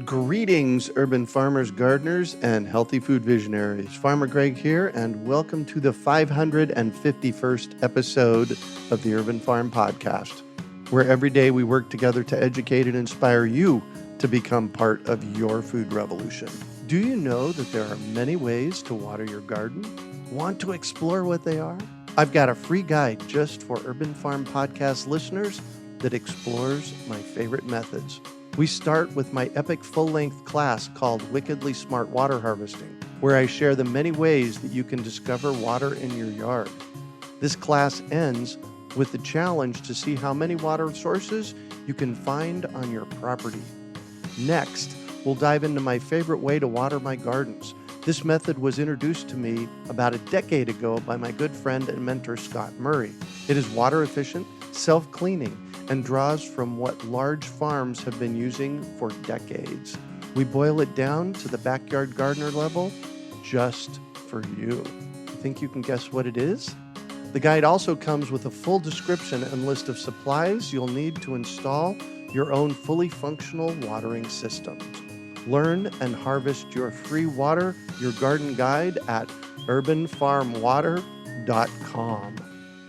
Greetings, urban farmers, gardeners, and healthy food visionaries. Farmer Greg here, and welcome to the 551st episode of the Urban Farm Podcast, where every day we work together to educate and inspire you to become part of your food revolution. Do you know that there are many ways to water your garden? Want to explore what they are? I've got a free guide just for Urban Farm Podcast listeners that explores my favorite methods. We start with my epic full-length class called Wickedly Smart Water Harvesting, where I share the many ways that you can discover water in your yard. This class ends with the challenge to see how many water sources you can find on your property. Next, we'll dive into my favorite way to water my gardens. This method was introduced to me about a decade ago by my good friend and mentor, Scott Murray. It is water efficient, self-cleaning, and draws from what large farms have been using for decades. We boil it down to the backyard gardener level just for you. Think you can guess what it is? The guide also comes with a full description and list of supplies you'll need to install your own fully functional watering systems. Learn and harvest your free water, your garden guide at urbanfarmwater.com.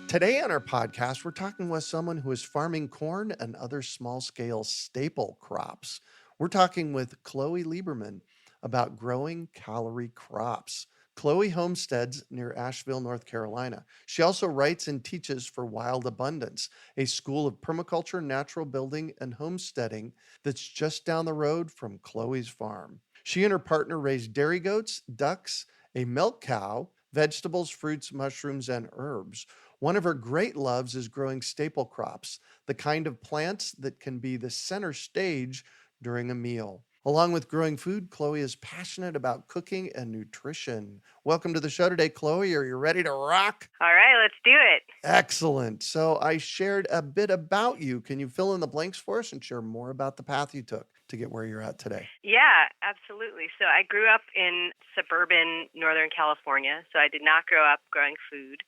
Today on our podcast, we're talking with someone who is farming corn and other small-scale staple crops. We're talking with Chloe Lieberman about growing calorie crops. Chloe homesteads near Asheville, North Carolina. She also writes and teaches for Wild Abundance, a school of permaculture, natural building, and homesteading that's just down the road from Chloe's farm. She and her partner raise dairy goats, ducks, a milk cow, vegetables, fruits, mushrooms, and herbs. One of her great loves is growing staple crops, the kind of plants that can be the center stage during a meal. Along with growing food, Chloe is passionate about cooking and nutrition. Welcome to the show today, Chloe. Are you ready to rock? All right, let's do it. Excellent. So I shared a bit about you. Can you fill in the blanks for us and share more about the path you took to get where you're at today? Yeah, absolutely. So I grew up in suburban Northern California, so I did not grow up growing food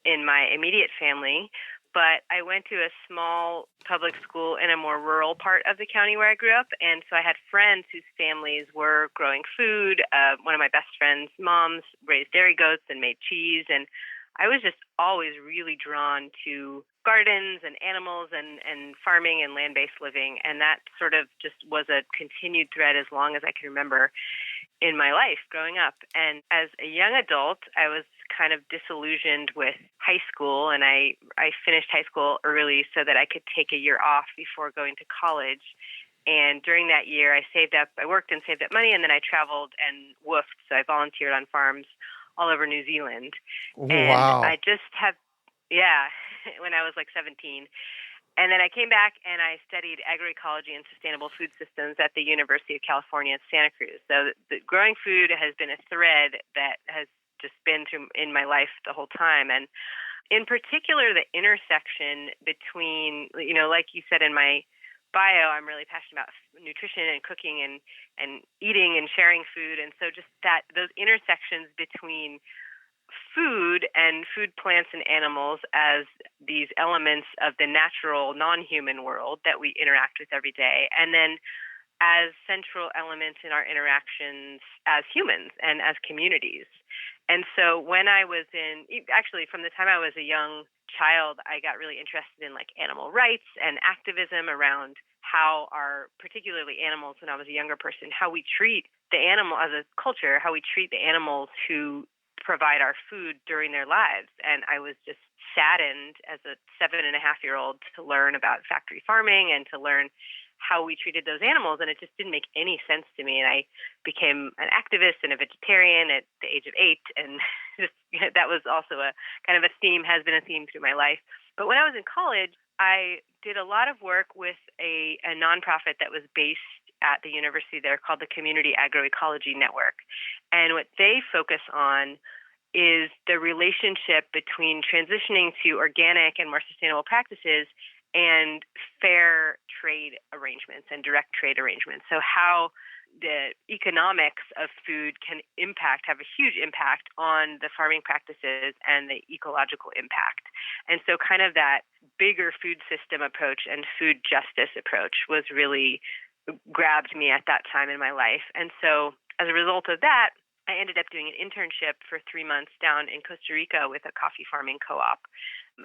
in my immediate family, but I went to a small public school in a more rural part of the county where I grew up, and so I had friends whose families were growing food. One of my best friend's moms raised dairy goats and made cheese, and I was just always really drawn to gardens and animals and farming and land-based living, and that sort of just was a continued thread as long as I can remember in my life growing up. And as a young adult, I was kind of disillusioned with high school, and I finished high school early so that I could take a year off before going to college. And during that year, I worked and saved up money, and then I traveled and woofed. So I volunteered on farms all over New Zealand. Wow. And I just when I was like 17. And then I came back and I studied agroecology and sustainable food systems at the University of California at Santa Cruz. So the growing food has been a thread that has just been through in my life the whole time. And in particular, the intersection between, like you said in my bio, I'm really passionate about nutrition and cooking and eating and sharing food. And so just those intersections between food and food plants and animals as these elements of the natural non-human world that we interact with every day, and then as central elements in our interactions as humans and as communities. And so when I was from the time I was a young child, I got really interested in like animal rights and activism around how particularly animals when I was a younger person, how we treat the animal as a culture, how we treat the animals who provide our food during their lives. And I was just saddened as a 7.5-year-old to learn about factory farming and to learn how we treated those animals. And it just didn't make any sense to me. And I became an activist and a vegetarian at the age of 8. And that was also has been a theme through my life. But when I was in college, I did a lot of work with a nonprofit that was based at the university there called the Community Agroecology Network. And what they focus on is the relationship between transitioning to organic and more sustainable practices and fair trade arrangements and direct trade arrangements. So how the economics of food can have a huge impact on the farming practices and the ecological impact. And so kind of that bigger food system approach and food justice approach was really grabbed me at that time in my life. And so as a result of that, I ended up doing an internship for 3 months down in Costa Rica with a coffee farming co-op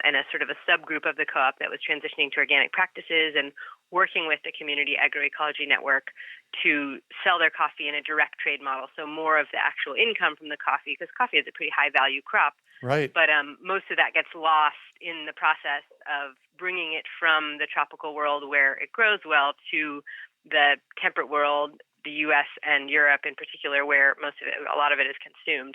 and a sort of a subgroup of the co-op that was transitioning to organic practices and working with the community agroecology network to sell their coffee in a direct trade model. So more of the actual income from the coffee, because coffee is a pretty high value crop. Right. But most of that gets lost in the process of bringing it from the tropical world where it grows well to the temperate world, the U.S. and Europe in particular, where a lot of it is consumed.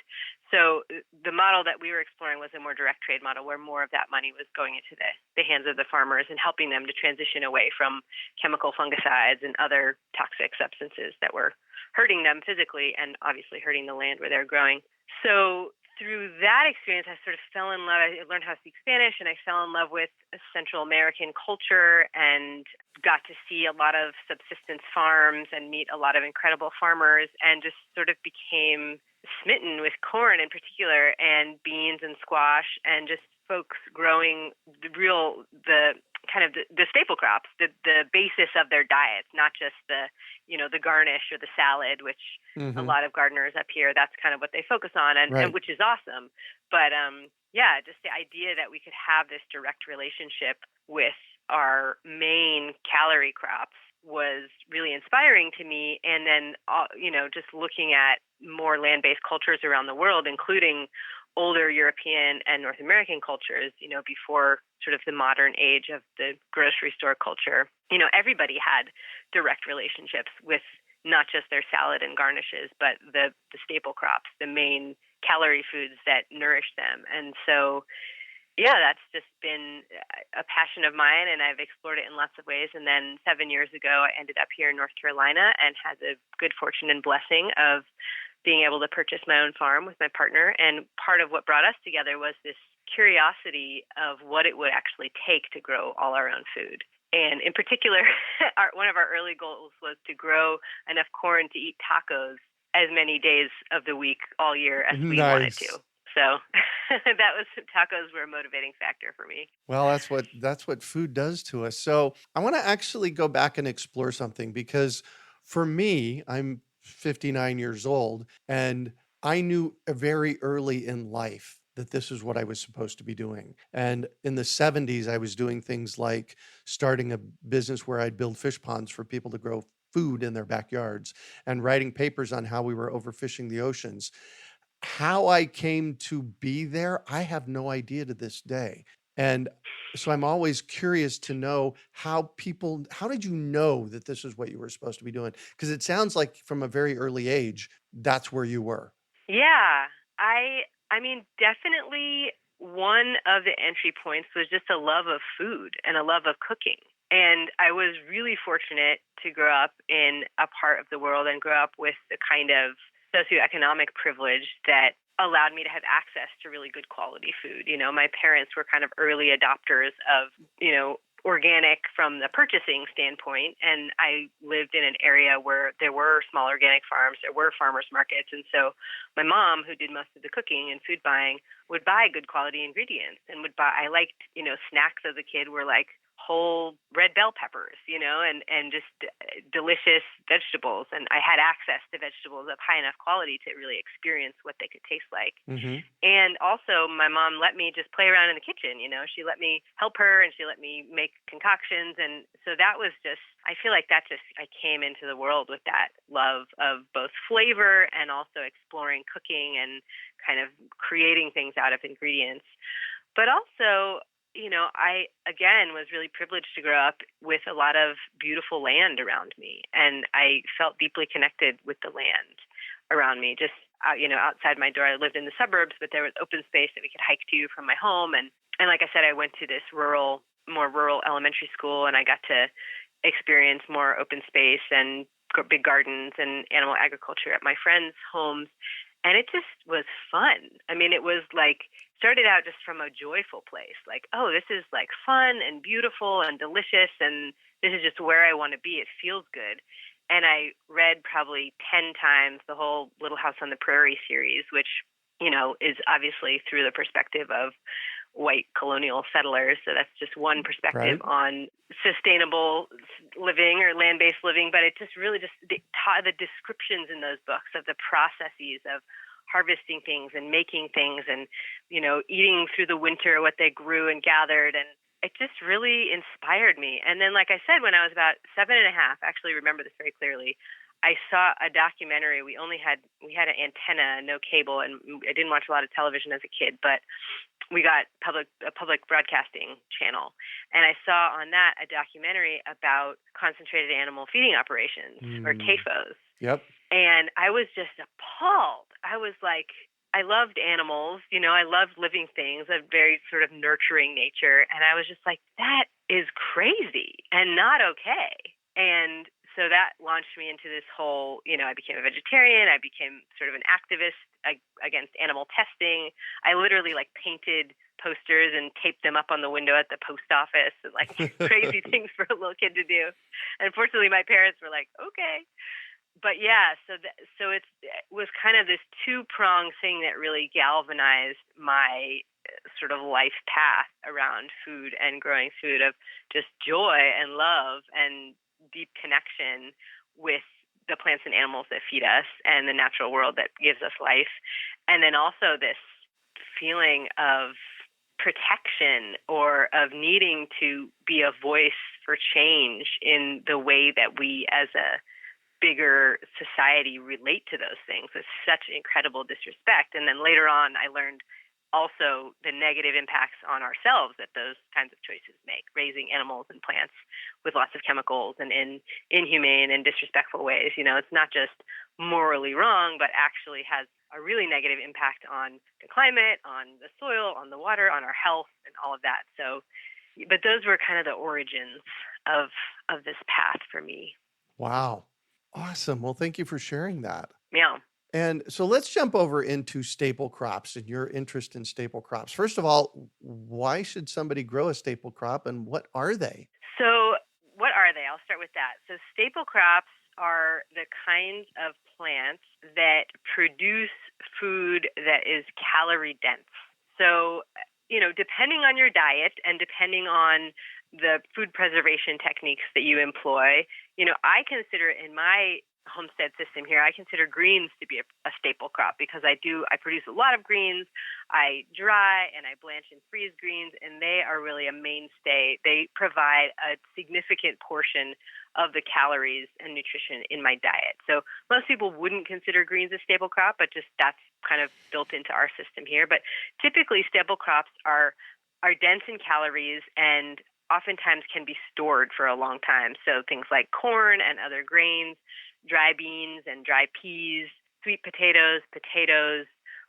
So the model that we were exploring was a more direct trade model where more of that money was going into the hands of the farmers and helping them to transition away from chemical fungicides and other toxic substances that were hurting them physically and obviously hurting the land where they're growing. So through that experience, I sort of fell in love. I learned how to speak Spanish, and I fell in love with Central American culture and got to see a lot of subsistence farms and meet a lot of incredible farmers and just sort of became smitten with corn in particular and beans and squash and just folks growing the staple crops, the basis of their diets, not just the garnish or the salad, which a lot of gardeners up here, that's kind of what they focus on, and which is awesome. But just the idea that we could have this direct relationship with our main calorie crops was really inspiring to me. And then, just looking at more land-based cultures around the world, including older European and North American cultures, before sort of the modern age of the grocery store culture, everybody had direct relationships with not just their salad and garnishes, but the staple crops, the main calorie foods that nourish them. And so, that's just been a passion of mine, and I've explored it in lots of ways. And then 7 years ago, I ended up here in North Carolina and had the good fortune and blessing of being able to purchase my own farm with my partner. And part of what brought us together was this curiosity of what it would actually take to grow all our own food. And in particular, one of our early goals was to grow enough corn to eat tacos as many days of the week all year as we wanted to. So tacos were a motivating factor for me. Well, that's what food does to us. So I want to actually go back and explore something, because for me, I'm 59 years old, and I knew very early in life that this is what I was supposed to be doing. And in the 70s, I was doing things like starting a business where I'd build fish ponds for people to grow food in their backyards and writing papers on how we were overfishing the oceans. How I came to be there, I have no idea to this day. And so I'm always curious to know how did you know that this is what you were supposed to be doing? Because it sounds like from a very early age, that's where you were. Yeah, I mean, definitely one of the entry points was just a love of food and a love of cooking. And I was really fortunate to grow up in a part of the world and grow up with the kind of socioeconomic privilege that allowed me to have access to really good quality food. My parents were kind of early adopters of, organic from the purchasing standpoint. And I lived in an area where there were small organic farms, there were farmers markets. And so my mom, who did most of the cooking and food buying, would buy good quality ingredients and I liked, snacks as a kid were like whole red bell peppers, and just delicious vegetables. And I had access to vegetables of high enough quality to really experience what they could taste like. Mm-hmm. And also my mom let me just play around in the kitchen. She let me help her and she let me make concoctions. And so that was just, I feel like I came into the world with that love of both flavor and also exploring cooking and kind of creating things out of ingredients. But also, I, again, was really privileged to grow up with a lot of beautiful land around me. And I felt deeply connected with the land around me. Just, outside my door, I lived in the suburbs, but there was open space that we could hike to from my home. And like I said, I went to this more rural elementary school, and I got to experience more open space and big gardens and animal agriculture at my friends' homes. And it just was fun. I mean, it was like, started out just from a joyful place, like, oh, this is like fun and beautiful and delicious, and this is just where I want to be. It feels good. And I read probably 10 times the whole Little House on the Prairie series, which, is obviously through the perspective of white colonial settlers. So that's just one perspective on sustainable living or land-based living. But it just really the descriptions in those books of the processes of harvesting things and making things and, eating through the winter what they grew and gathered. And it just really inspired me. And then, like I said, when I was about 7.5, I actually remember this very clearly, I saw a documentary. We had an antenna, no cable, and I didn't watch a lot of television as a kid, but we got a public broadcasting channel. And I saw on that a documentary about concentrated animal feeding operations, or CAFOs. Yep. And I was just appalled. I was like, I loved animals, I loved living things, a very sort of nurturing nature. And I was just like, that is crazy and not okay. And so that launched me into this whole, I became a vegetarian. I became sort of an activist against animal testing. I literally painted posters and taped them up on the window at the post office and crazy things for a little kid to do. And fortunately, my parents were like, okay. But yeah, so it was kind of this two-pronged thing that really galvanized my sort of life path around food and growing food, of just joy and love and deep connection with the plants and animals that feed us and the natural world that gives us life. And then also this feeling of protection or of needing to be a voice for change in the way that we as a bigger society relate to those things with such incredible disrespect. And then later on, I learned also the negative impacts on ourselves that those kinds of choices make, raising animals and plants with lots of chemicals and in inhumane and disrespectful ways. It's not just morally wrong, but actually has a really negative impact on the climate, on the soil, on the water, on our health, and all of that. So, but those were kind of the origins of this path for me. Wow. Awesome. Well, thank you for sharing that. Yeah. And so let's jump over into staple crops and your interest in staple crops. First of all, why should somebody grow a staple crop, and what are they? So what are they? I'll start with that. So staple crops are the kinds of plants that produce food that is calorie dense. So, depending on your diet and depending on the food preservation techniques that you employ, I consider in my homestead system here, I consider greens to be a staple crop because I produce a lot of greens. I dry and I blanch and freeze greens, and they are really a mainstay. They provide a significant portion of the calories and nutrition in my diet. So most people wouldn't consider greens a staple crop, but just that's kind of built into our system here. But typically staple crops are dense in calories and oftentimes can be stored for a long time. So things like corn and other grains, dry beans and dry peas, sweet potatoes,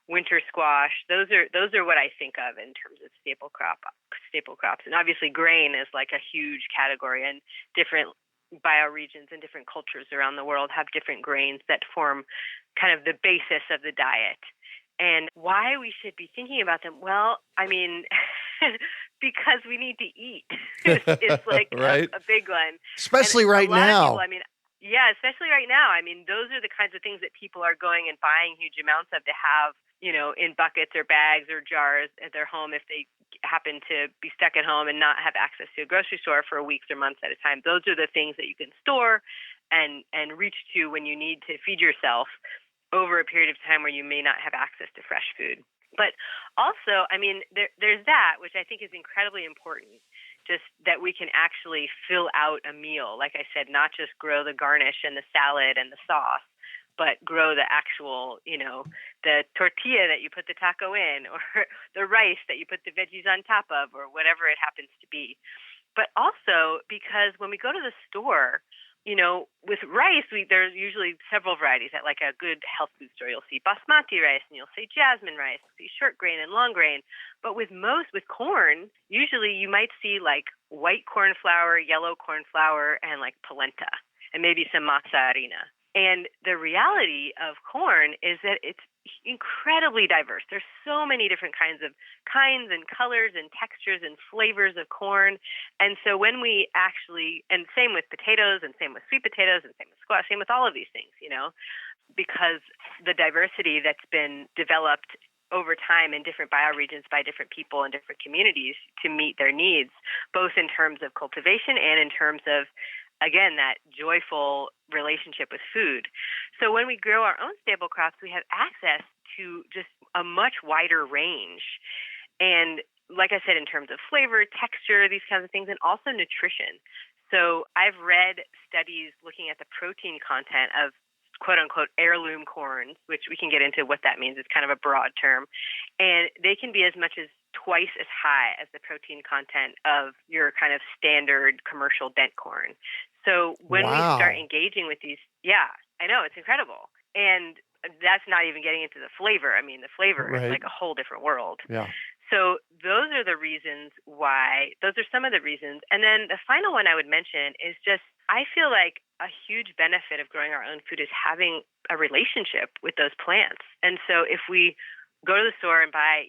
winter squash. Those are what I think of in terms of staple crops. And obviously grain is like a huge category, and different bioregions and different cultures around the world have different grains that form kind of the basis of the diet. And why we should be thinking about them? Well, I mean, because we need to eat. It's like right? a big one. Especially right now. Yeah, especially right now. I mean, those are the kinds of things that people are going and buying huge amounts of to have, in buckets or bags or jars at their home if they happen to be stuck at home and not have access to a grocery store for weeks or months at a time. Those are the things that you can store and reach to when you need to feed yourself over a period of time where you may not have access to fresh food. But also, I mean, there's that, which I think is incredibly important, just that we can actually fill out a meal. Like I said, not just grow the garnish and the salad and the sauce, but grow the actual, the tortilla that you put the taco in, or the rice that you put the veggies on top of, or whatever it happens to be. But also because when we go to the store, with rice, there's usually several varieties. At like a good health food store, you'll see basmati rice and you'll see jasmine rice, you'll see short grain and long grain. But with corn, usually you might see like white corn flour, yellow corn flour, and like polenta, and maybe some mozzarella. And the reality of corn is that it's incredibly diverse. There's so many different kinds and colors and textures and flavors of corn. And so when we actually, and same with potatoes and same with sweet potatoes and same with squash, same with all of these things, because the diversity that's been developed over time in different bioregions by different people and different communities to meet their needs, both in terms of cultivation and in terms of, again, that joyful relationship with food. So when we grow our own staple crops, we have access to just a much wider range. And like I said, in terms of flavor, texture, these kinds of things, and also nutrition. So I've read studies looking at the protein content of quote-unquote heirloom corns, which we can get into what that means. It's kind of a broad term. And they can be as much as twice as high as the protein content of your kind of standard commercial dent corn. So when we start engaging with these, I know, it's incredible. And that's not even getting into the flavor. I mean, the flavor is like a whole different world. Yeah. So those are the reasons why, those are some of the reasons. And then the final one I would mention is just, I feel like a huge benefit of growing our own food is having a relationship with those plants. And so if we go to the store and buy,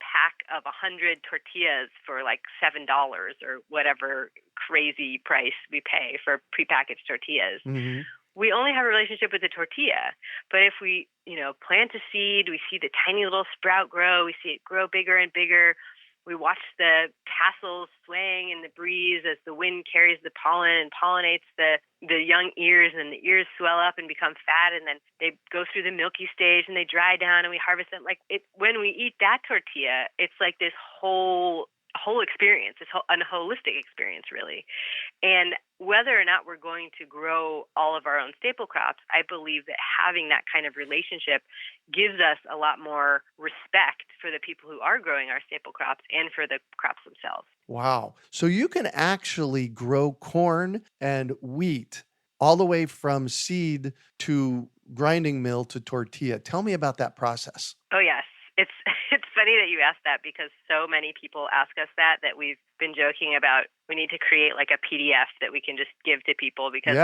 pack of 100 tortillas for like $7 or whatever crazy price we pay for prepackaged tortillas, we only have a relationship with the tortilla. But if we, plant a seed, we see the tiny little sprout grow, we see it grow bigger and bigger. We watch the tassels swaying in the breeze as the wind carries the pollen and pollinates the young ears, and the ears swell up and become fat, and then they go through the milky stage and they dry down and we harvest them. Like when we eat that tortilla, it's like this whole experience, a holistic experience, really. And whether or not we're going to grow all of our own staple crops, I believe that having that kind of relationship gives us a lot more respect for the people who are growing our staple crops and for the crops themselves. Wow. So you can actually grow corn and wheat all the way from seed to grinding mill to tortilla. Tell me about that process. Oh, yes. It's funny that you asked that, because so many people ask us that we've been joking about we need to create like a PDF that we can just give to people, because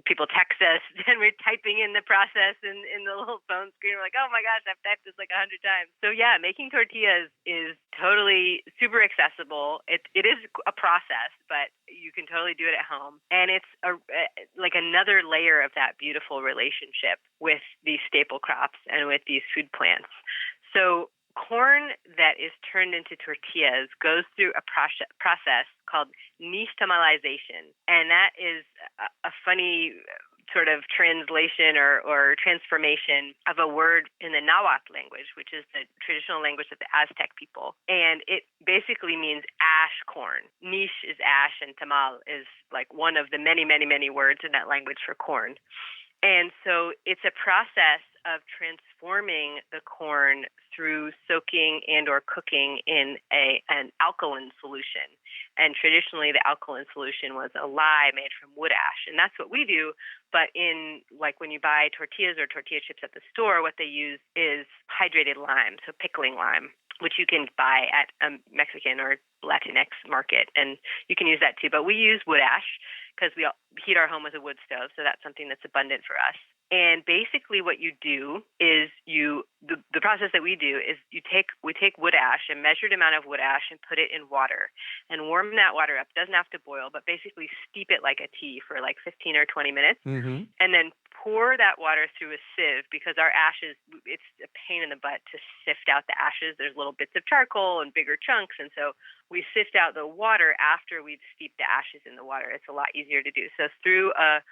people text us and we're typing in the process in the little phone screen. We're like, oh my gosh, I've typed this like 100 times. So yeah, making tortillas is totally super accessible. It is a process, but you can totally do it at home. And it's like another layer of that beautiful relationship with these staple crops and with these food plants. So corn that is turned into tortillas goes through a process called nixtamalization. And that is a funny sort of translation or transformation of a word in the Nahuatl language, which is the traditional language of the Aztec people. And it basically means ash corn. Nix is ash, and tamal is like one of the many, many, many words in that language for corn. And so it's a process of transforming the corn through soaking and or cooking in an alkaline solution. And traditionally, the alkaline solution was a lye made from wood ash. And that's what we do. But when you buy tortillas or tortilla chips at the store, what they use is hydrated lime, so pickling lime, which you can buy at a Mexican or Latinx market. And you can use that too. But we use wood ash because we heat our home with a wood stove. So that's something that's abundant for us. And basically what you do is the process that we do is we take wood ash, a measured amount of wood ash, and put it in water and warm that water up. It doesn't have to boil, but basically steep it like a tea for like 15 or 20 minutes. And then pour that water through a sieve, because our ashes, it's a pain in the butt to sift out the ashes. There's little bits of charcoal and bigger chunks. And so we sift out the water after we've steeped the ashes in the water. It's a lot easier to do. So through a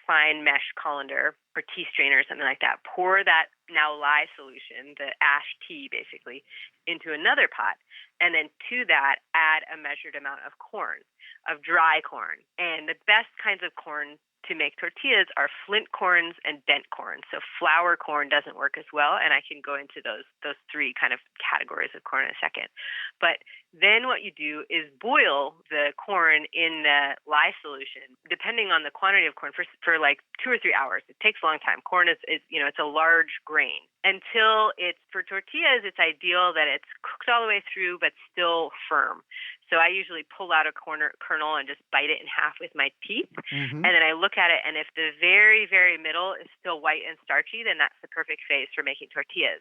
fine mesh colander or tea strainer or something like that, pour that now lye solution, the ash tea basically, into another pot. And then to that, add a measured amount of corn, of dry corn. And the best kinds of corn to make tortillas are flint corns and dent corn. So flour corn doesn't work as well, and I can go into those three kind of categories of corn in a second. But then what you do is boil the corn in the lye solution, depending on the quantity of corn, for like 2 or 3 hours. It takes a long time. Corn is it's a large grain. Until for tortillas, it's ideal that it's cooked all the way through but still firm. So I usually pull out a kernel and just bite it in half with my teeth. And then I look at it, and if the very, very middle is still white and starchy, then that's the perfect phase for making tortillas.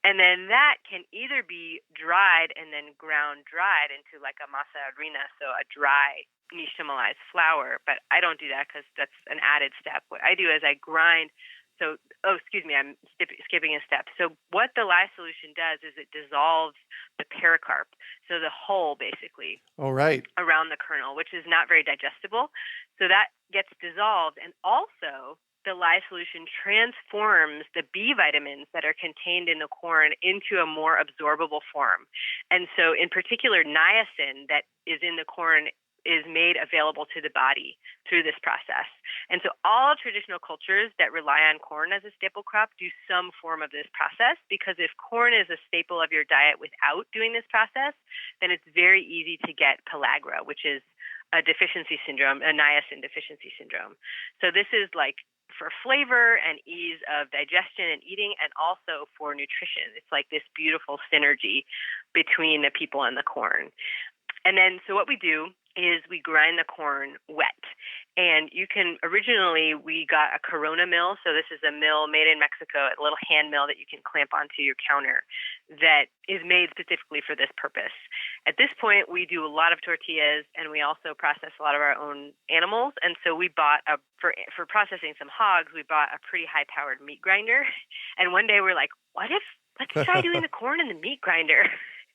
And then that can either be dried and then ground dried into like a masa harina, so a dry nixtamalized flour. But I don't do that because that's an added step. What I do is I grind. excuse me, I'm skipping a step. So what the lye solution does is it dissolves the pericarp, so the hull basically, around the kernel, which is not very digestible. So that gets dissolved, and also the lye solution transforms the B vitamins that are contained in the corn into a more absorbable form. And so in particular, niacin that is in the corn is made available to the body through this process. And so all traditional cultures that rely on corn as a staple crop do some form of this process, because if corn is a staple of your diet without doing this process, then it's very easy to get pellagra, which is a deficiency syndrome, a niacin deficiency syndrome. So this is like for flavor and ease of digestion and eating, and also for nutrition. It's like this beautiful synergy between the people and the corn. And then, so what we do is we grind the corn wet. And originally we got a Corona mill. So this is a mill made in Mexico, a little hand mill that you can clamp onto your counter that is made specifically for this purpose. At this point, we do a lot of tortillas, and we also process a lot of our own animals. And so we bought for processing some hogs, we bought a pretty high-powered meat grinder. And one day we're like, let's try doing the corn in the meat grinder.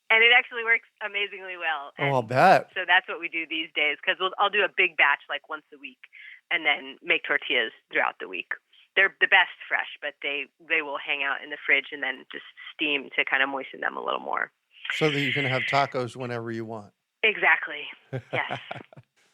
And it actually works amazingly well. And I'll bet. So that's what we do these days, because I'll do a big batch like once a week and then make tortillas throughout the week. They're the best fresh, but they will hang out in the fridge and then just steam to kind of moisten them a little more. So that you can have tacos whenever you want. Exactly. Yes.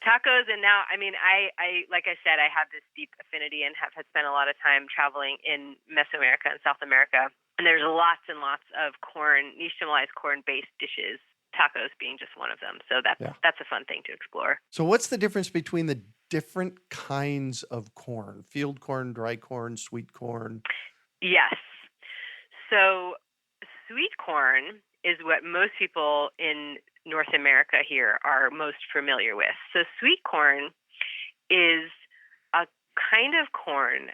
Tacos, and now, I mean, I like I said, I have this deep affinity and have spent a lot of time traveling in Mesoamerica and South America. And there's lots and lots of nixtamalized corn-based dishes, tacos being just one of them. So that's a fun thing to explore. So what's the difference between the different kinds of corn? Field corn, dry corn, sweet corn? Yes. So sweet corn is what most people in North America here are most familiar with. So sweet corn is a kind of corn,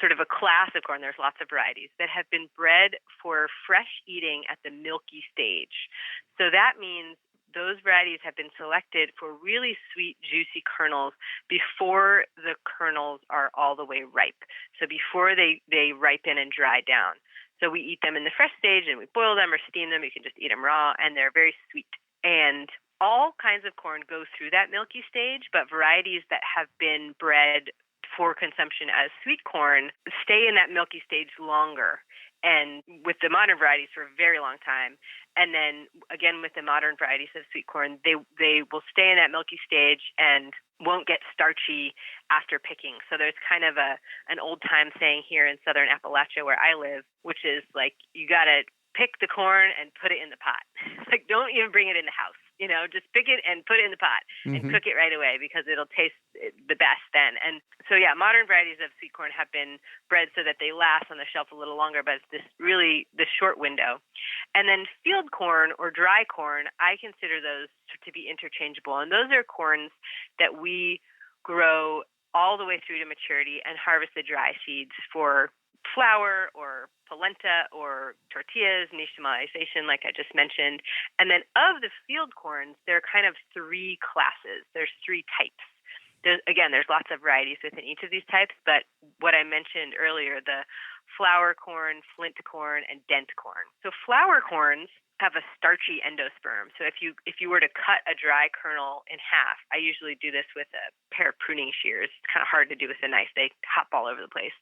sort of a class of corn, there's lots of varieties, that have been bred for fresh eating at the milky stage. So that means those varieties have been selected for really sweet, juicy kernels before the kernels are all the way ripe. So before they ripen and dry down. So we eat them in the fresh stage, and we boil them or steam them. You can just eat them raw, and they're very sweet. And all kinds of corn go through that milky stage, but varieties that have been bred for consumption as sweet corn stay in that milky stage longer, and with the modern varieties for a very long time. And then again, with the modern varieties of sweet corn, they will stay in that milky stage and won't get starchy after picking. So there's kind of an old time saying here in Southern Appalachia where I live, which is like, you got to pick the corn and put it in the pot. Like, don't even bring it in the house. Just pick it and put it in the pot and cook it right away, because it'll taste the best then. And so, yeah, modern varieties of sweet corn have been bred so that they last on the shelf a little longer, but it's this short window. And then field corn or dry corn, I consider those to be interchangeable. And those are corns that we grow all the way through to maturity and harvest the dry seeds for flour or polenta or tortillas, nixtamalization, like I just mentioned. And then of the field corns, there are kind of three classes. There's three types. There's lots of varieties within each of these types, but what I mentioned earlier, the flour corn, flint corn, and dent corn. So flour corns have a starchy endosperm. So if you were to cut a dry kernel in half, I usually do this with a pair of pruning shears. It's kind of hard to do with a knife. They hop all over the place.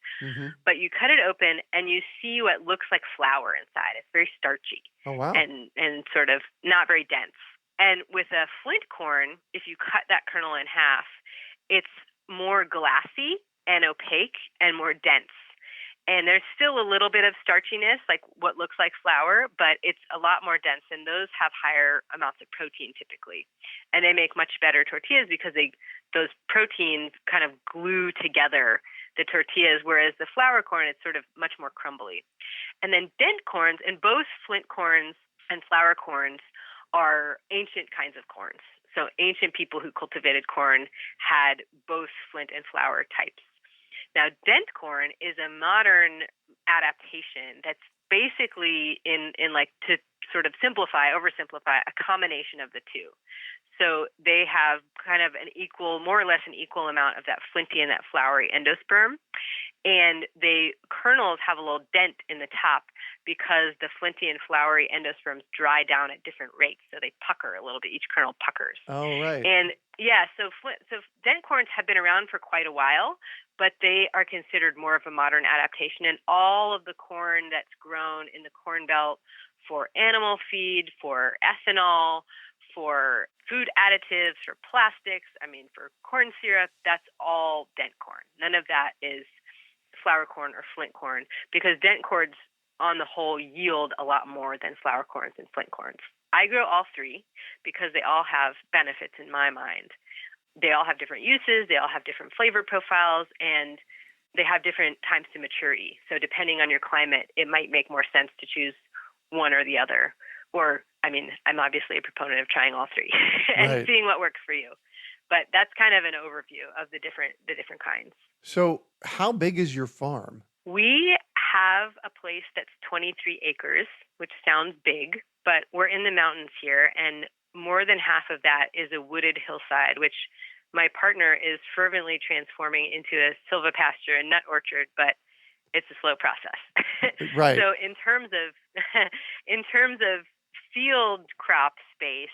But you cut it open and you see what looks like flour inside. It's very starchy. Oh, wow. And sort of not very dense. And with a flint corn, if you cut that kernel in half, it's more glassy and opaque and more dense. And there's still a little bit of starchiness, like what looks like flour, but it's a lot more dense, and those have higher amounts of protein typically. And they make much better tortillas because those proteins kind of glue together the tortillas, whereas the flour corn is sort of much more crumbly. And then dent corns, and both flint corns and flour corns are ancient kinds of corns. So ancient people who cultivated corn had both flint and flour types. Now, dent corn is a modern adaptation that's basically to sort of oversimplify, a combination of the two. So they have kind of more or less an equal amount of that flinty and that floury endosperm. And the kernels have a little dent in the top because the flinty and flowery endosperms dry down at different rates. So they pucker a little bit. Each kernel puckers. Oh, right. And yeah, so dent corns have been around for quite a while, but they are considered more of a modern adaptation. And all of the corn that's grown in the Corn Belt for animal feed, for ethanol, for food additives, for plastics, for corn syrup, that's all dent corn. None of that is flour corn or flint corn, because dent corns on the whole yield a lot more than flour corns and flint corns. I grow all three because they all have benefits in my mind. They all have different uses, they all have different flavor profiles, and they have different times to maturity. So depending on your climate, it might make more sense to choose one or the other. Or, I'm obviously a proponent of trying all three and Right. seeing what works for you. But that's kind of an overview of the different kinds. So how big is your farm? We have a place that's 23 acres, which sounds big, but we're in the mountains here, and more than half of that is a wooded hillside, which my partner is fervently transforming into a silvopasture and nut orchard, but it's a slow process. Right. So in terms of field crop space,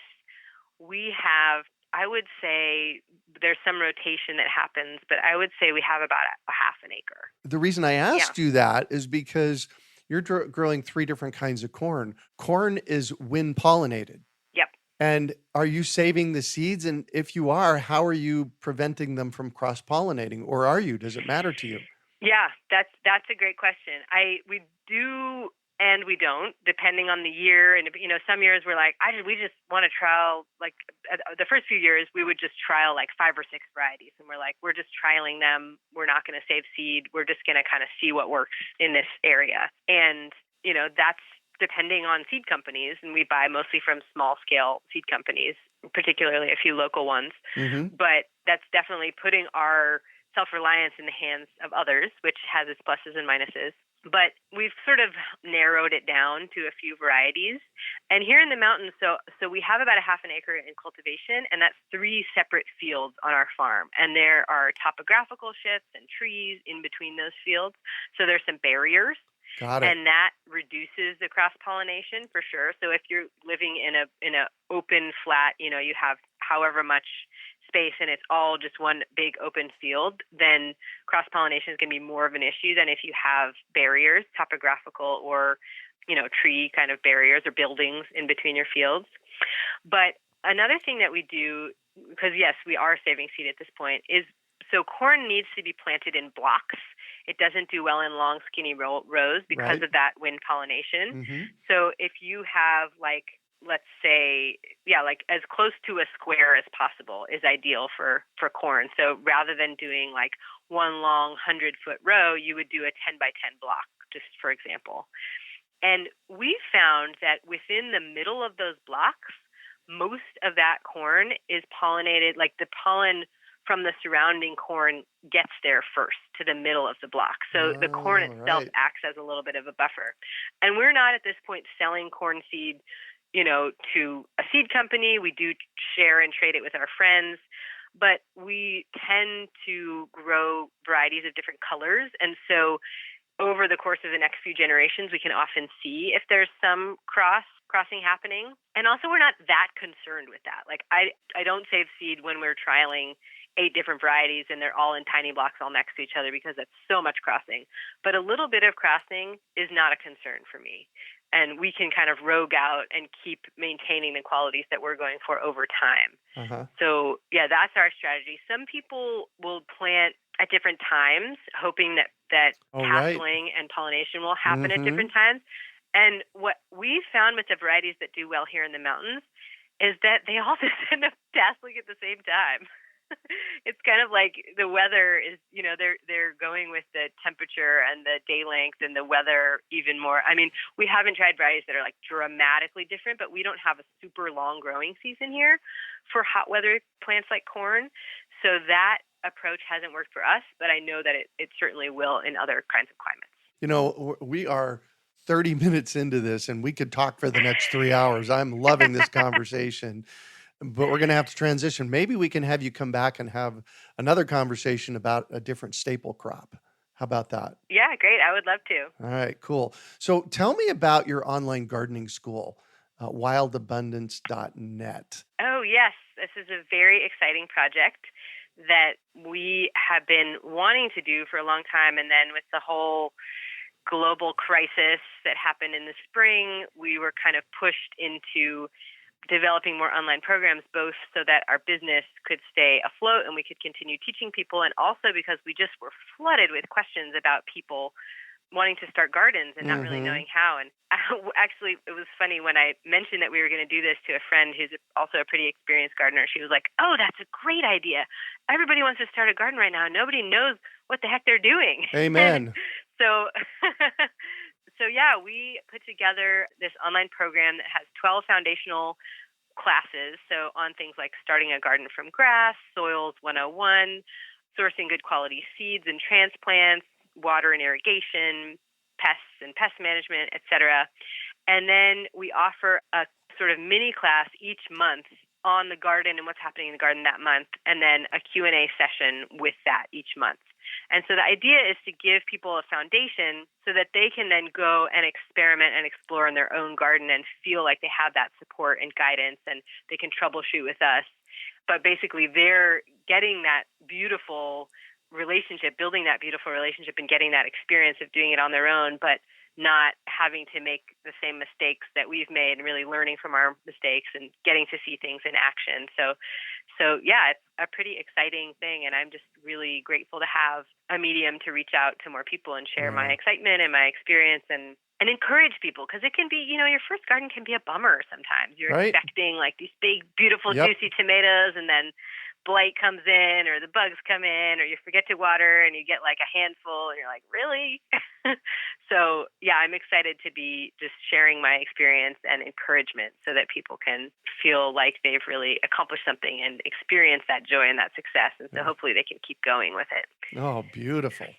we have, I would say there's some rotation that happens, but I would say we have about a half an acre. The reason I asked you that is because you're growing three different kinds of corn. Corn is wind pollinated. Yep. And are you saving the seeds? And if you are, how are you preventing them from cross-pollinating? Or are you? Does it matter to you? Yeah, that's a great question. We do and we don't, depending on the year. And some years we're like, we just want to trial. Like the first few years, we would just trial like 5 or 6 varieties, and we're like, we're just trialing them. We're not going to save seed. We're just going to kind of see what works in this area. And that's depending on seed companies, and we buy mostly from small scale seed companies, particularly a few local ones. Mm-hmm. But that's definitely putting our self-reliance in the hands of others, which has its pluses and minuses. But we've sort of narrowed it down to a few varieties. And here in the mountains, so we have about a half an acre in cultivation, and that's 3 separate fields on our farm. And there are topographical shifts and trees in between those fields. So there's some barriers. Got it. And that reduces the cross-pollination for sure. So if you're living in a open flat, you have however much space and it's all just one big open field, then cross-pollination is going to be more of an issue than if you have barriers, topographical or, tree kind of barriers or buildings in between your fields. But another thing that we do, because yes, we are saving seed at this point, is so corn needs to be planted in blocks. It doesn't do well in long, skinny rows because of that wind pollination. Mm-hmm. So if you have let's say, like as close to a square as possible is ideal for corn. So rather than doing like one long 100-foot row, you would do a 10 by 10 block, just for example. And we found that within the middle of those blocks, most of that corn is pollinated, like the pollen from the surrounding corn gets there first to the middle of the block. So the corn itself acts as a little bit of a buffer. And we're not at this point selling corn seed to a seed company. We do share and trade it with our friends, but we tend to grow varieties of different colors. And so over the course of the next few generations, we can often see if there's some crossing happening. And also we're not that concerned with that. Like I don't save seed when we're trialing 8 different varieties and they're all in tiny blocks all next to each other because that's so much crossing. But a little bit of crossing is not a concern for me. And we can kind of rogue out and keep maintaining the qualities that we're going for over time. Uh-huh. So, yeah, that's our strategy. Some people will plant at different times, hoping that tasseling and pollination will happen at different times. And what we found with the varieties that do well here in the mountains is that they all just end up tasseling at the same time. It's kind of like the weather is, they're going with the temperature and the day length and the weather even more. We haven't tried varieties that are like dramatically different, but we don't have a super long growing season here for hot weather plants like corn. So that approach hasn't worked for us, but I know that it certainly will in other kinds of climates. We are 30 minutes into this and we could talk for the next 3 hours. I'm loving this conversation. But we're going to have to transition. Maybe we can have you come back and have another conversation about a different staple crop. How about that? Yeah, great. I would love to. All right, cool. So tell me about your online gardening school, wildabundance.net. Oh, yes. This is a very exciting project that we have been wanting to do for a long time. And then with the whole global crisis that happened in the spring, we were kind of pushed into developing more online programs, both so that our business could stay afloat and we could continue teaching people, and also because we just were flooded with questions about people wanting to start gardens and not really Mm-hmm. knowing how. And actually, it was funny when I mentioned that we were going to do this to a friend who's also a pretty experienced gardener. She was like, "Oh, that's a great idea. Everybody wants to start a garden right now. Nobody knows what the heck they're doing." Amen. So, so yeah, we put together this online program that has 12 foundational classes. So on things like starting a garden from grass, soils 101, sourcing good quality seeds and transplants, water and irrigation, pests and pest management, etc. And then we offer a sort of mini class each month on the garden and what's happening in the garden that month, and then a Q&A session with that each month. And so the idea is to give people a foundation so that they can then go and experiment and explore in their own garden and feel like they have that support and guidance, and they can troubleshoot with us. But basically, they're getting that beautiful relationship, building that beautiful relationship and getting that experience of doing it on their own, but not having to make the same mistakes that we've made, and really learning from our mistakes and getting to see things in action. So yeah, it's a pretty exciting thing, and I'm just really grateful to have a medium to reach out to more people and share my excitement and my experience and encourage people, because it can be, your first garden can be a bummer sometimes. You're Right. expecting like these big, beautiful, Yep. juicy tomatoes, and then blight comes in or the bugs come in or you forget to water and you get like a handful and you're like, really? So yeah, I'm excited to be just sharing my experience and encouragement so that people can feel like they've really accomplished something and experience that joy and that success. And so hopefully they can keep going with it. Oh, beautiful.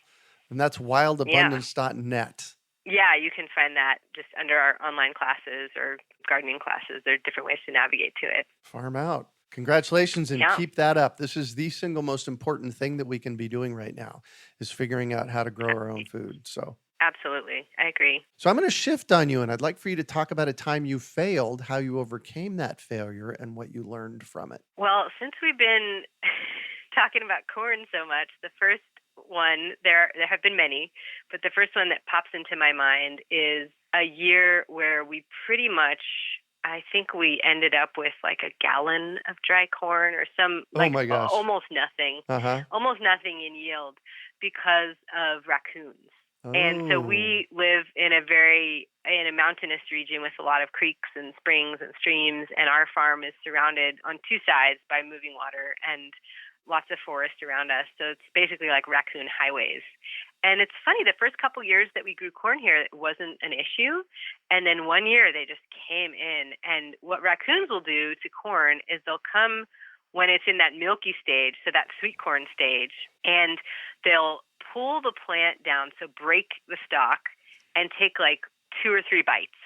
And that's Yeah. wildabundance.net. Yeah, you can find that just under our online classes or gardening classes. There are different ways to navigate to it. Farm out. Congratulations, and Yeah. keep that up. This is the single most important thing that we can be doing right now, is figuring out how to grow our own food. So Absolutely. I agree. I'm going to shift on you, and I'd like for you to talk about a time you failed, how you overcame that failure, and what you learned from it. Well, since we've been talking about corn so much, the first one, there have been many, but the first one that pops into my mind is a year where we pretty much, I think we ended up with like a gallon of dry corn or Oh my gosh. almost nothing in yield because of raccoons. And so we live in a mountainous region with a lot of creeks and springs and streams, and our farm is surrounded on two sides by moving water and lots of forest around us. So it's basically like raccoon highways. And it's funny, the first couple years that we grew corn here, it wasn't an issue. And then one year they just came in. And what raccoons will do to corn is they'll come when it's in that milky stage, so that sweet corn stage, and they'll pull the plant down, so break the stalk, and take like 2 or 3 bites,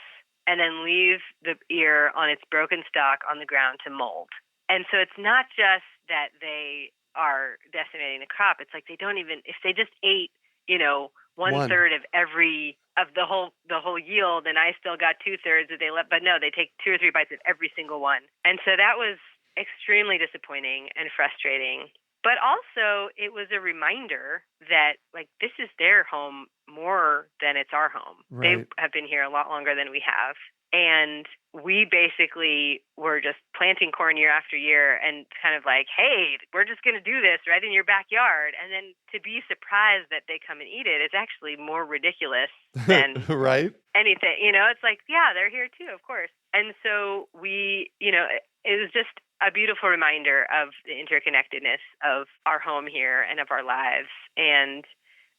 and then leave the ear on its broken stalk on the ground to mold. And so it's not just that they are decimating the crop. It's like they don't even, if they just ate, 1/3 of the whole yield, and I still got 2/3 that they left. But no, they take 2 or 3 bites of every single one. And so that was extremely disappointing and frustrating. But also, it was a reminder that, like, this is their home more than it's our home. Right. They have been here a lot longer than we have. And we basically were just planting corn year after year and kind of like, hey, we're just going to do this right in your backyard. And then to be surprised that they come and eat it is actually more ridiculous than right. anything. It's like, yeah, they're here too, of course. And so we, it was just a beautiful reminder of the interconnectedness of our home here and of our lives. And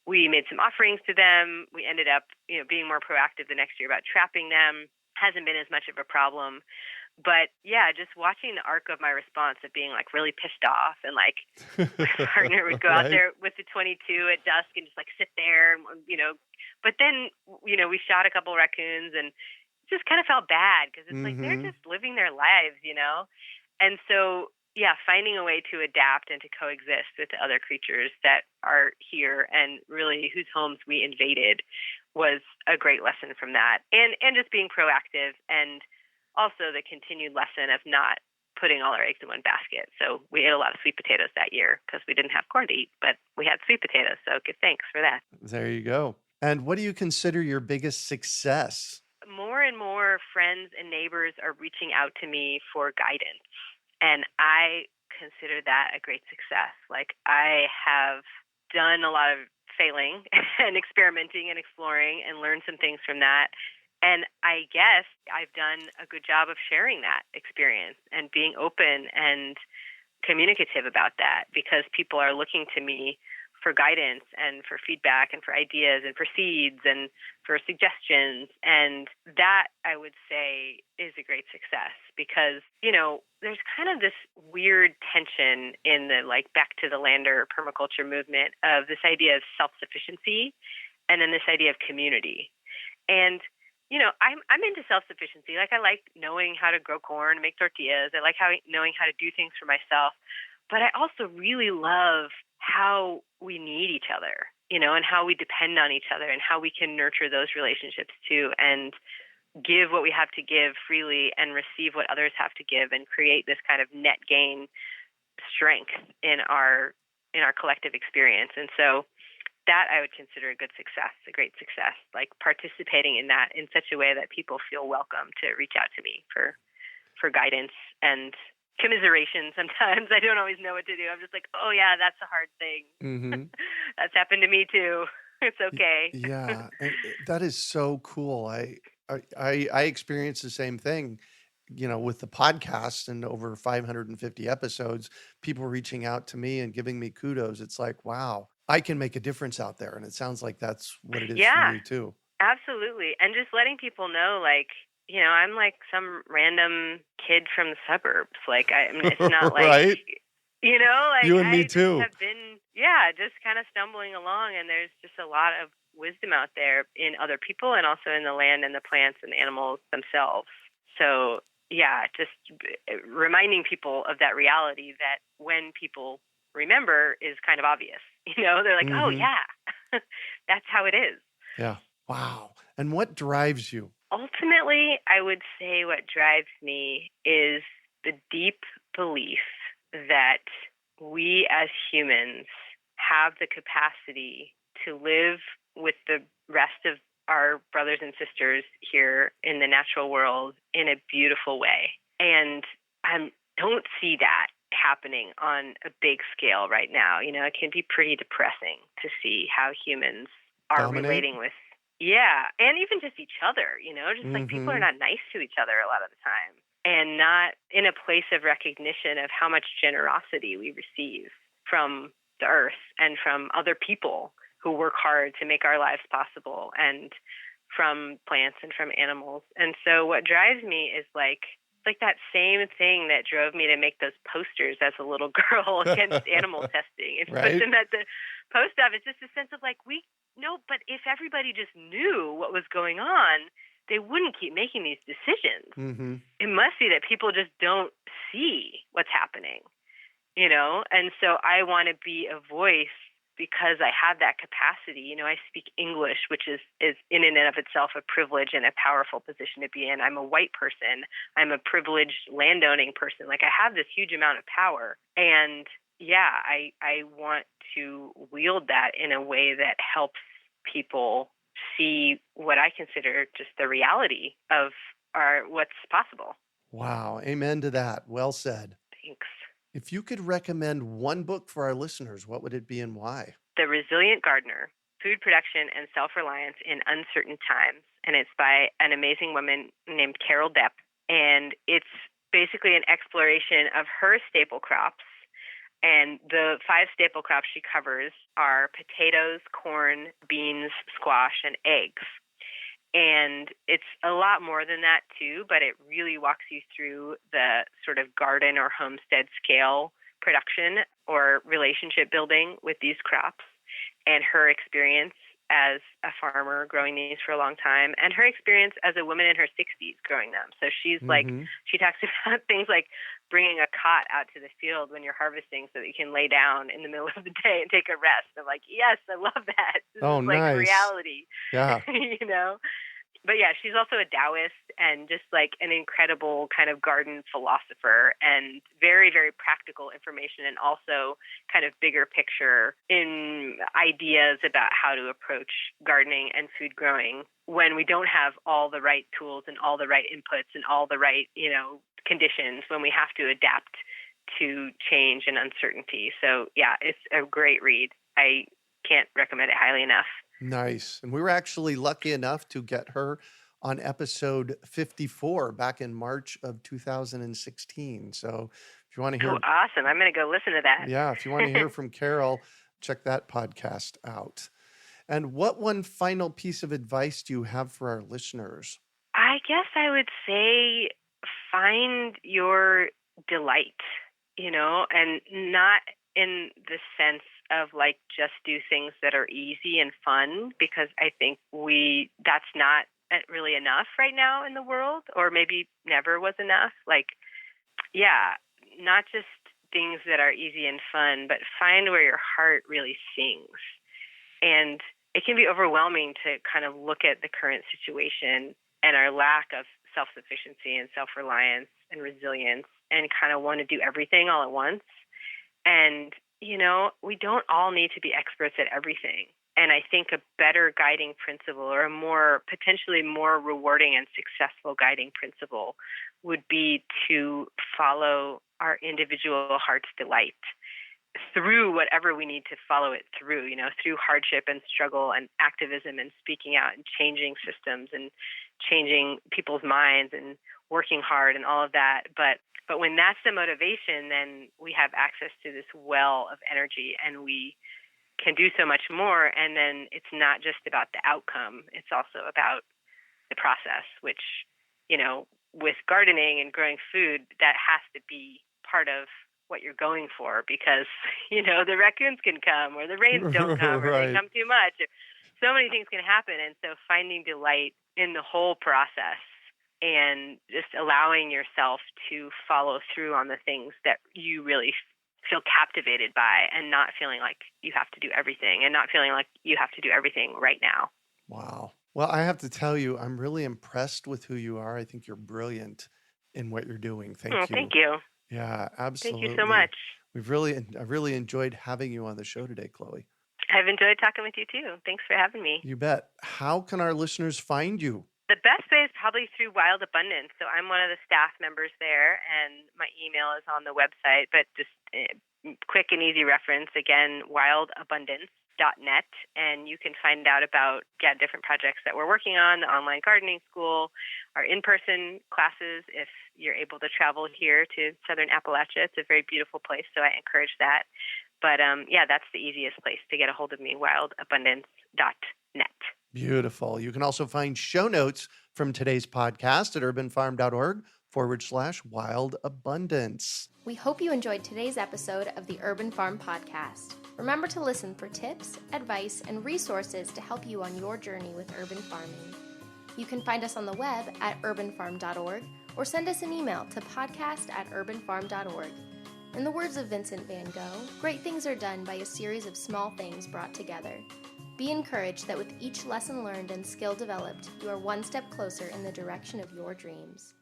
we made some offerings to them. We ended up, being more proactive the next year about trapping them. Hasn't been as much of a problem. But yeah, just watching the arc of my response of being like really pissed off, and like my partner would go out there with the 22 at dusk and just like sit there, and but then, we shot a couple raccoons and just kind of felt bad because it's like they're just living their lives, And so finding a way to adapt and to coexist with the other creatures that are here and really whose homes we invaded was a great lesson from that. And just being proactive, and also the continued lesson of not putting all our eggs in one basket. So we ate a lot of sweet potatoes that year because we didn't have corn to eat, but we had sweet potatoes. So good, thanks for that. There you go. And what do you consider your biggest success? More and more friends and neighbors are reaching out to me for guidance. And I consider that a great success. Like, I have done a lot of failing and experimenting and exploring and learned some things from that. And I guess I've done a good job of sharing that experience and being open and communicative about that, because people are looking to me for guidance and for feedback and for ideas and for seeds and for suggestions. And that, I would say, is a great success because, there's kind of this weird tension in the back to the lander permaculture movement of this idea of self-sufficiency and then this idea of community. And I'm into self-sufficiency. I like knowing how to grow corn and make tortillas. I like knowing how to do things for myself. But I also really love how we need each other, and how we depend on each other and how we can nurture those relationships too and give what we have to give freely and receive what others have to give and create this kind of net gain strength in our collective experience. And so that I would consider a good success, a great success, participating in that in such a way that people feel welcome to reach out to me for guidance and commiseration. Sometimes I don't always know what to do. I'm just like, oh yeah, that's a hard thing. Mm-hmm. That's happened to me too. It's okay. Yeah, and that is so cool. I experienced the same thing, with the podcast and over 550 episodes, people reaching out to me and giving me kudos. It's like, wow, I can make a difference out there. And it sounds like that's what it is for you too. Absolutely. And just letting people know, I'm like some random kid from the suburbs. It's not right? You and me I too. have been, just kind of stumbling along, and there's just a lot of wisdom out there in other people and also in the land and the plants and animals themselves. So, just reminding people of that reality that when people remember is kind of obvious. They're like, oh, yeah, that's how it is. Yeah. Wow. And what drives you? Ultimately, I would say what drives me is the deep belief that we as humans have the capacity to live with the rest of our brothers and sisters here in the natural world in a beautiful way. And I don't see that happening on a big scale right now. It can be pretty depressing to see how humans are relating with, and even just each other, just people are not nice to each other a lot of the time and not in a place of recognition of how much generosity we receive from the earth and from other people who work hard to make our lives possible, and from plants and from animals. And so what drives me is that same thing that drove me to make those posters as a little girl against animal testing and put them at the post office. Just a sense of but if everybody just knew what was going on, they wouldn't keep making these decisions. Mm-hmm. It must be that people just don't see what's happening, And so I want to be a voice because I have that capacity. I speak English, which is in and of itself a privilege and a powerful position to be in. I'm a white person. I'm a privileged landowning person. I have this huge amount of power. And I want to wield that in a way that helps people see what I consider just the reality of what's possible. Wow. Amen to that. Well said. Thanks. If you could recommend one book for our listeners, what would it be and why? The Resilient Gardener, Food Production and Self-Reliance in Uncertain Times. And it's by an amazing woman named Carol Depp. And it's basically an exploration of her staple crops. And the 5 staple crops she covers are potatoes, corn, beans, squash, and eggs. And it's a lot more than that too, but it really walks you through the sort of garden or homestead scale production or relationship building with these crops and her experience as a a farmer growing these for a long time, and her experience as a woman in her 60s growing them. So she's she talks about things like bringing a cot out to the field when you're harvesting so that you can lay down in the middle of the day and take a rest. I'm like, yes, I love that. This is like nice. reality. Yeah. You know? But yeah, she's also a Taoist and just like an incredible kind of garden philosopher and very, very practical information, and also kind of bigger picture in ideas about how to approach gardening and food growing when we don't have all the right tools and all the right inputs and all the right, conditions, when we have to adapt to change and uncertainty. So yeah, it's a great read. I can't recommend it highly enough. Nice. And we were actually lucky enough to get her on episode 54 back in March of 2016. So if you want to hear... Oh, awesome. I'm going to go listen to that. Yeah, if you want to hear from Carol, check that podcast out. And what one final piece of advice do you have for our listeners? I guess I would say find your delight, and not in the sense of like just do things that are easy and fun, because I think that's not really enough right now in the world, or maybe never was enough. Like, yeah, not just things that are easy and fun, but find where your heart really sings. And it can be overwhelming to kind of look at the current situation and our lack of self-sufficiency and self-reliance and resilience and kind of want to do everything all at once. And we don't all need to be experts at everything. And I think a better guiding principle, or a potentially more rewarding and successful guiding principle, would be to follow our individual heart's delight through whatever we need to follow it through, through hardship and struggle and activism and speaking out and changing systems and changing people's minds and working hard and all of that. But when that's the motivation, then we have access to this well of energy, and we can do so much more. And then it's not just about the outcome. It's also about the process, which, with gardening and growing food, that has to be part of what you're going for, because, the raccoons can come, or the rains don't come, or they come too much. So many things can happen. And so finding delight in the whole process and just allowing yourself to follow through on the things that you really feel captivated by, and not feeling like you have to do everything, and not feeling like you have to do everything right now. Wow. Well, I have to tell you, I'm really impressed with who you are. I think you're brilliant in what you're doing. Thank you. Thank you. Yeah, absolutely. Thank you so much. I really enjoyed having you on the show today, Chloe. I've enjoyed talking with you too. Thanks for having me. You bet. How can our listeners find you? The best way is probably through Wild Abundance. So I'm one of the staff members there, and my email is on the website. But just quick and easy reference, again, wildabundance.net. And you can find out about different projects that we're working on, the online gardening school, our in-person classes if you're able to travel here to Southern Appalachia. It's a very beautiful place, so I encourage that. But that's the easiest place to get a hold of me, wildabundance.net. Beautiful. You can also find show notes from today's podcast at urbanfarm.org/wildabundance. We hope you enjoyed today's episode of the Urban Farm Podcast. Remember to listen for tips, advice, and resources to help you on your journey with urban farming. You can find us on the web at urbanfarm.org, or send us an email to podcast@urbanfarm.org. In the words of Vincent van Gogh, great things are done by a series of small things brought together. Be encouraged that with each lesson learned and skill developed, you are one step closer in the direction of your dreams.